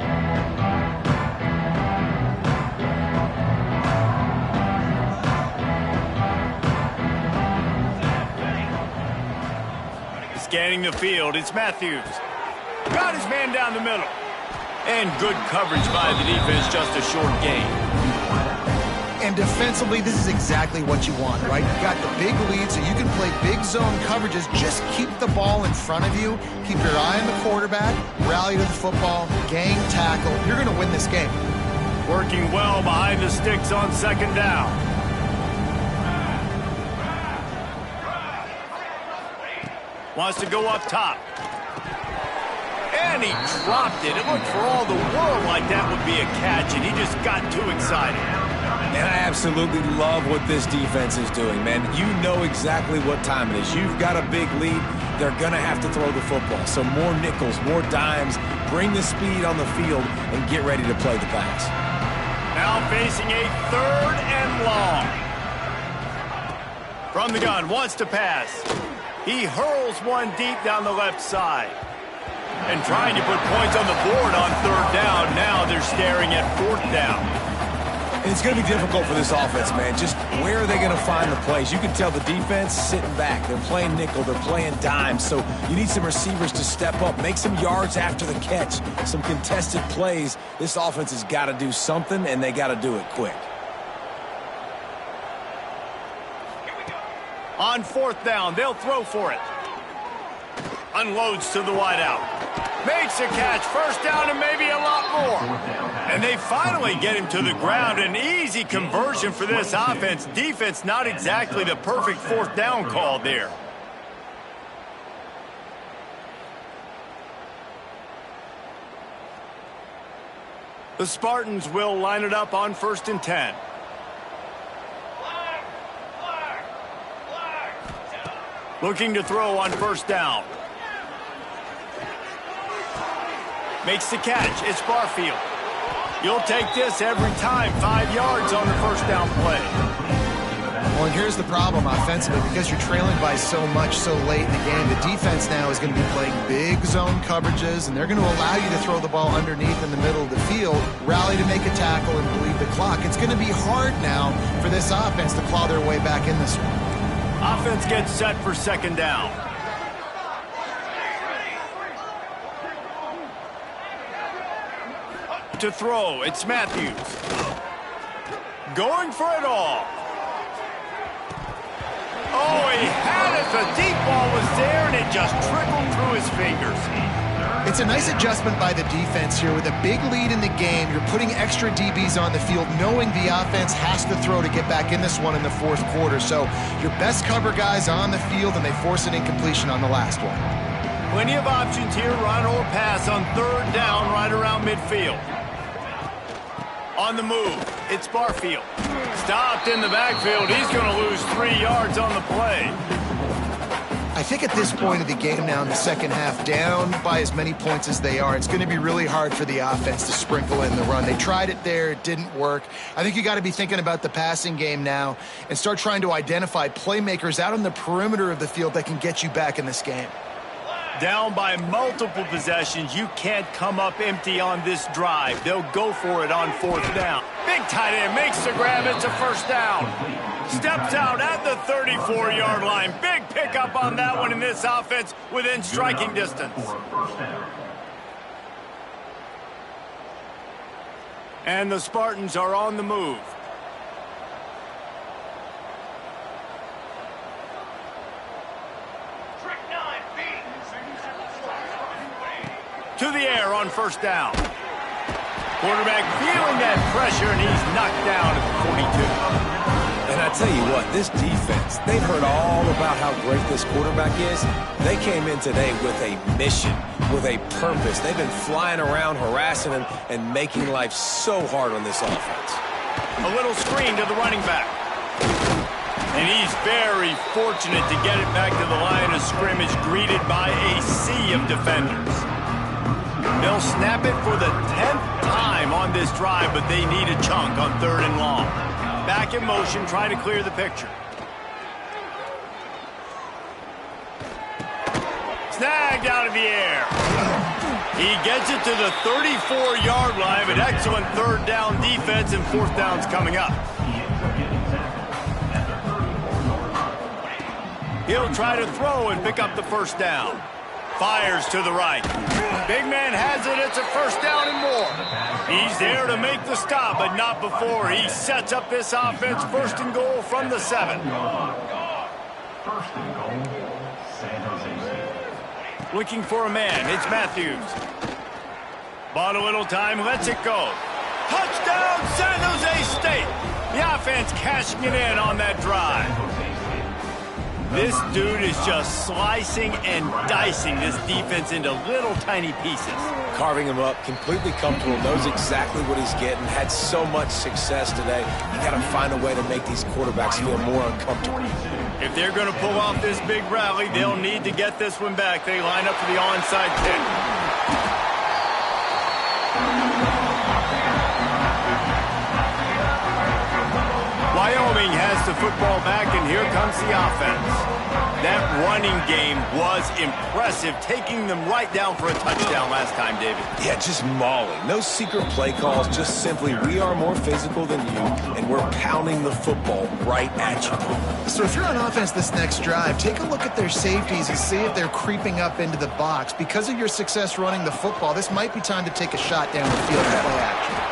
Scanning the field, it's Matthews. Got his man down the middle. And good coverage by the defense, just a short gain. And defensively, this is exactly what you want, right? You've got the big lead, so you can play big zone coverages. Just keep the ball in front of you. Keep your eye on the quarterback. Rally to the football. Gang tackle. You're going to win this game. Working well behind the sticks on 2nd down. Wants to go up top. And he dropped it. It looked for all the world like that would be a catch, and he just got too excited. And I absolutely love what this defense is doing, man. You know exactly what time it is. You've got a big lead. They're going to have to throw the football. So more nickels, more dimes. Bring the speed on the field and get ready to play the pass. Now facing a 3rd and long. From the gun, wants to pass. He hurls one deep down the left side. And trying to put points on the board on 3rd down. Now they're staring at 4th down. And it's going to be difficult for this offense, man. Just where are they going to find the plays? You can tell the defense sitting back. They're playing nickel. They're playing dime. So you need some receivers to step up, make some yards after the catch, some contested plays. This offense has got to do something, and they got to do it quick. On 4th down, they'll throw for it. Unloads to the wideout. Makes a catch. First down and maybe a lot more. And they finally get him to the ground. An easy conversion for this offense. Defense not exactly the perfect 4th down call there. The Spartans will line it up on 1st and 10. Looking to throw on 1st down. Makes the catch. It's Barfield. You'll take this every time. 5 yards on the 1st down play. Well, and here's the problem offensively. Because you're trailing by so much so late in the game, the defense now is going to be playing big zone coverages, and they're going to allow you to throw the ball underneath in the middle of the field, rally to make a tackle, and bleed the clock. It's going to be hard now for this offense to claw their way back in this one. Offense gets set for 2nd down. To throw, it's Matthews. Going for it all. Oh, he had it. The deep ball was there, and it just trickled through his fingers. It's a nice adjustment by the defense here. With a big lead in the game, you're putting extra DBs on the field, knowing the offense has to throw to get back in this one in the 4th quarter. So your best cover guys on the field, and they force an incompletion on the last one. Plenty of options here, run or pass on 3rd down right around midfield. On the move, it's Barfield. Stopped in the backfield. He's going to lose 3 yards on the play. I think at this point of the game now in the second half, down by as many points as they are, it's going to be really hard for the offense to sprinkle in the run. They tried it there. It didn't work. I think you got to be thinking about the passing game now and start trying to identify playmakers out on the perimeter of the field that can get you back in this game. Down by multiple possessions. You can't come up empty on this drive. They'll go for it on 4th down. Big tight end makes the grab. It's a 1st down. Steps out at the 34-yard line. Big pickup on that one in this offense within striking distance. And the Spartans are on the move. To the air on 1st down. Quarterback feeling that pressure, and he's knocked down at the 42. And I tell you what, this defense, they've heard all about how great this quarterback is. They came in today with a mission, with a purpose. They've been flying around, harassing him, and making life so hard on this offense. A little screen to the running back. And he's very fortunate to get it back to the line of scrimmage, greeted by a sea of defenders. They'll snap it for the 10th time on this drive, but they need a chunk on 3rd and long. Back in motion, trying to clear the picture. Snagged out of the air. He gets it to the 34-yard line, but excellent 3rd down defense, and 4th down's coming up. He'll try to throw and pick up the 1st down. Fires to the right. Big man has it. It's a 1st down and more. He's there to make the stop, but not before. He sets up this offense 1st and goal from the 7. 1st and goal, San Jose State. Looking for a man. It's Matthews. Bought a little time. Lets it go. Touchdown, San Jose State. The offense cashing it in on that drive. This dude is just slicing and dicing this defense into little tiny pieces. Carving him up, completely comfortable, knows exactly what he's getting, had so much success today. You got to find a way to make these quarterbacks feel more uncomfortable. If they're going to pull off this big rally, they'll need to get this one back. They line up for the onside kick. Wyoming has the football back, and here comes the offense. That running game was impressive, taking them right down for a touchdown last time, David. Yeah, just mauling. No secret play calls, just simply we are more physical than you, and we're pounding the football right at you. So if you're on offense this next drive, take a look at their safeties and see if they're creeping up into the box. Because of your success running the football, this might be time to take a shot down the field and play action.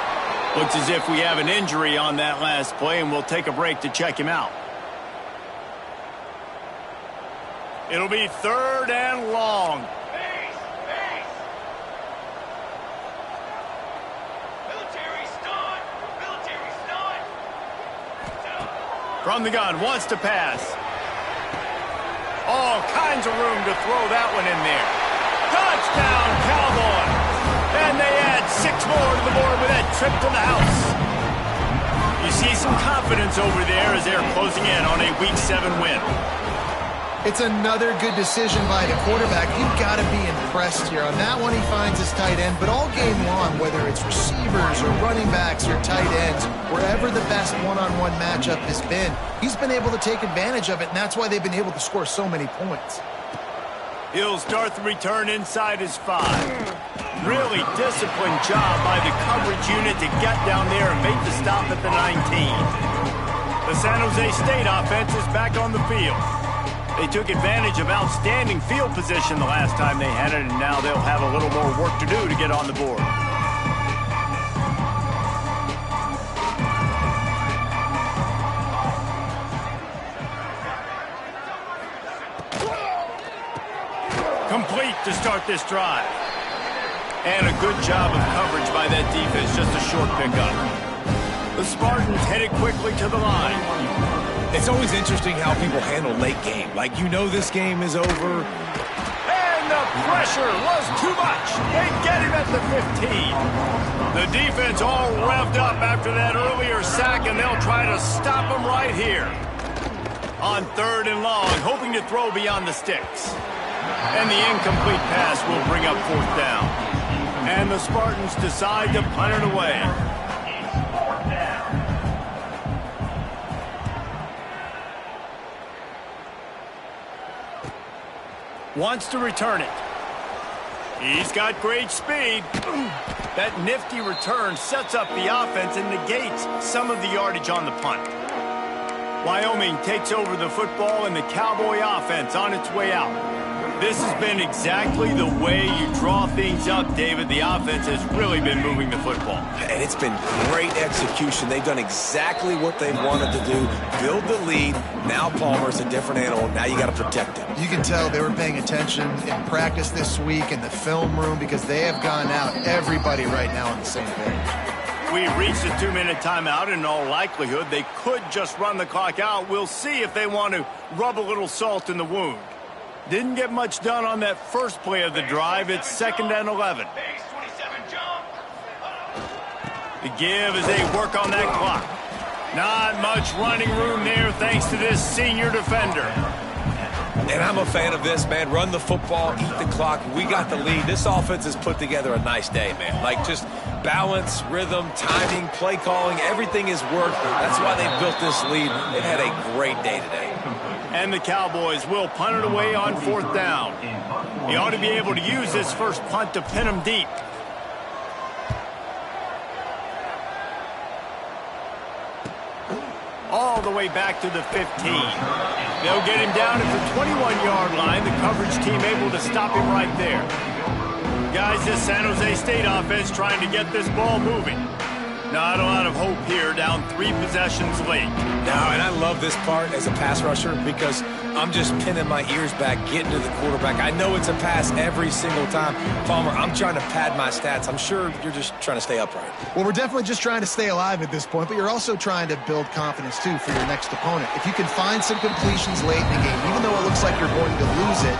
Looks as if we have an injury on that last play, and we'll take a break to check him out. It'll be 3rd and long. From the gun, wants to pass. All kinds of room to throw that one in there. Touchdown, Cowboys! And they add 6 more to the board with that trip to the house. You see some confidence over there as they're closing in on a Week 7 win. It's another good decision by the quarterback. You've got to be impressed here. On that one, he finds his tight end. But all game long, whether it's receivers or running backs or tight ends, wherever the best one-on-one matchup has been, he's been able to take advantage of it, and that's why they've been able to score so many points. He'll start the return inside his 5. Really disciplined job by the coverage unit to get down there and make the stop at the 19. The San Jose State offense is back on the field. They took advantage of outstanding field position the last time they had it, and now they'll have a little more work to do to get on the board. Complete to start this drive. And a good job of coverage by that defense, just a short pickup. The Spartans headed quickly to the line. It's always interesting how people handle late game. Like, you know this game is over. And the pressure was too much. They get him at the 15. The defense all revved up after that earlier sack, and they'll try to stop him right here. On 3rd and long, hoping to throw beyond the sticks. And the incomplete pass will bring up 4th down. And the Spartans decide to punt it away. Wants to return it. He's got great speed. That nifty return sets up the offense and negates some of the yardage on the punt. Wyoming takes over the football and the Cowboy offense on its way out. This has been exactly the way you draw things up, David. The offense has really been moving the football. And it's been great execution. They've done exactly what they wanted to do. Build the lead. Now Palmer's a different animal. Now you got to protect him. You can tell they were paying attention in practice this week in the film room because they have gone out, everybody right now on the same page. We reached a 2-minute timeout. In all likelihood, they could just run the clock out. We'll see if they want to rub a little salt in the wound. Didn't get much done on that first play of the drive. It's 2nd and 11. The give as they work on that clock. Not much running room there thanks to this senior defender. And I'm a fan of this, man. Run the football, eat the clock. We got the lead. This offense has put together a nice day, man. Like, just balance, rhythm, timing, play calling, everything has worked. That's why they built this lead. They've had a great day today. And the Cowboys will punt it away on 4th down. He ought to be able to use this first punt to pin him deep. All the way back to the 15. They'll get him down at the 21-yard line. The coverage team able to stop him right there. Guys, this San Jose State offense trying to get this ball moving. Not a lot of hope here, down 3 possessions late. Now, and I love this part as a pass rusher because I'm just pinning my ears back, getting to the quarterback. I know it's a pass every single time. Palmer, I'm trying to pad my stats. I'm sure you're just trying to stay upright. Well, we're definitely just trying to stay alive at this point, but you're also trying to build confidence, too, for your next opponent. If you can find some completions late in the game, even though it looks like you're going to lose it,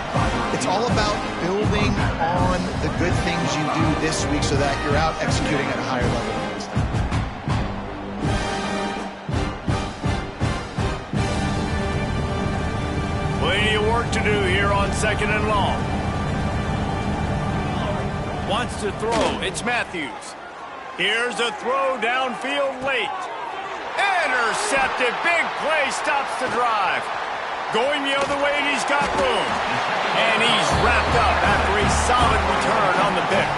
it's all about building on the good things you do this week so that you're out executing at a higher level. Plenty of work to do here on 2nd and long. Wants to throw. It's Matthews. Here's a throw downfield late. Intercepted. Big play stops the drive. Going the other way, and he's got room. And he's wrapped up after a solid return on the pick.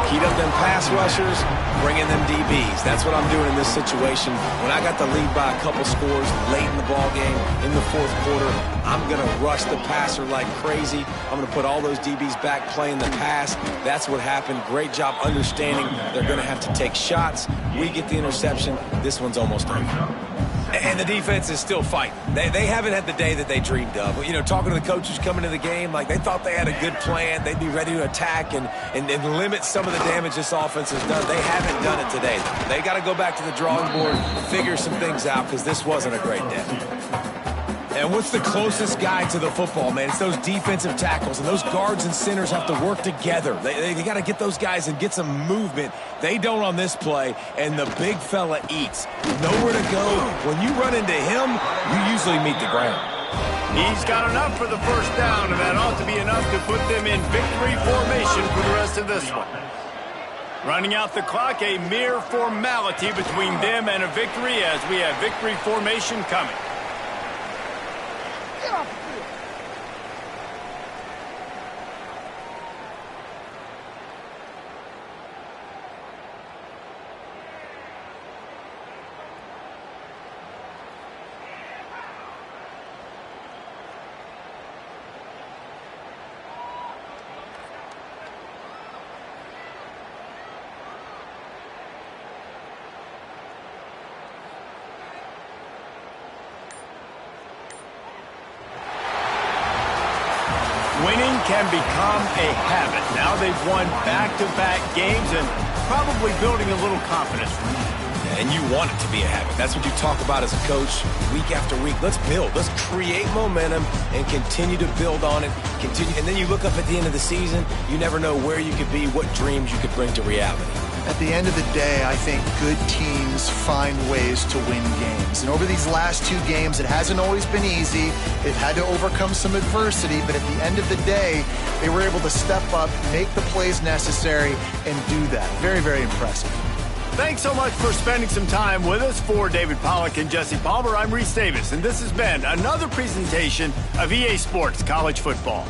Keyed up them pass rushers, bringing them DBs. That's what I'm doing in this situation. When I got the lead by a couple scores late in the ball game, in the 4th quarter, I'm going to rush the passer like crazy. I'm going to put all those DBs back playing the pass. That's what happened. Great job understanding they're going to have to take shots. We get the interception. This one's almost over. And the defense is still fighting. They haven't had the day that they dreamed of. You know, talking to the coaches coming into the game, like they thought they had a good plan. They'd be ready to attack and limit some of the damage this offense has done. They haven't done it today. They got to go back to the drawing board, figure some things out, because this wasn't a great day. And what's the closest guy to the football, man? It's those defensive tackles, and those guards and centers have to work together. They got to get those guys and get some movement. They don't on this play, and the big fella eats. Nowhere to go. When you run into him, you usually meet the ground. He's got enough for the first down, and that ought to be enough to put them in victory formation for the rest of this one. Running out the clock, a mere formality between them and a victory as we have victory formation coming. Winning can become a habit. Now they've won back-to-back games and probably building a little confidence. And you want it to be a habit. That's what you talk about as a coach week after week. Let's build. Let's create momentum and continue to build on it. And then you look up at the end of the season, you never know where you could be, what dreams you could bring to reality. At the end of the day, I think good teams find ways to win games. And over these last two games, it hasn't always been easy. They've had to overcome some adversity, but at the end of the day, they were able to step up, make the plays necessary, and do that. Very, very impressive. Thanks so much for spending some time with us. For David Pollack and Jesse Palmer, I'm Reese Davis, and this has been another presentation of EA Sports College Football.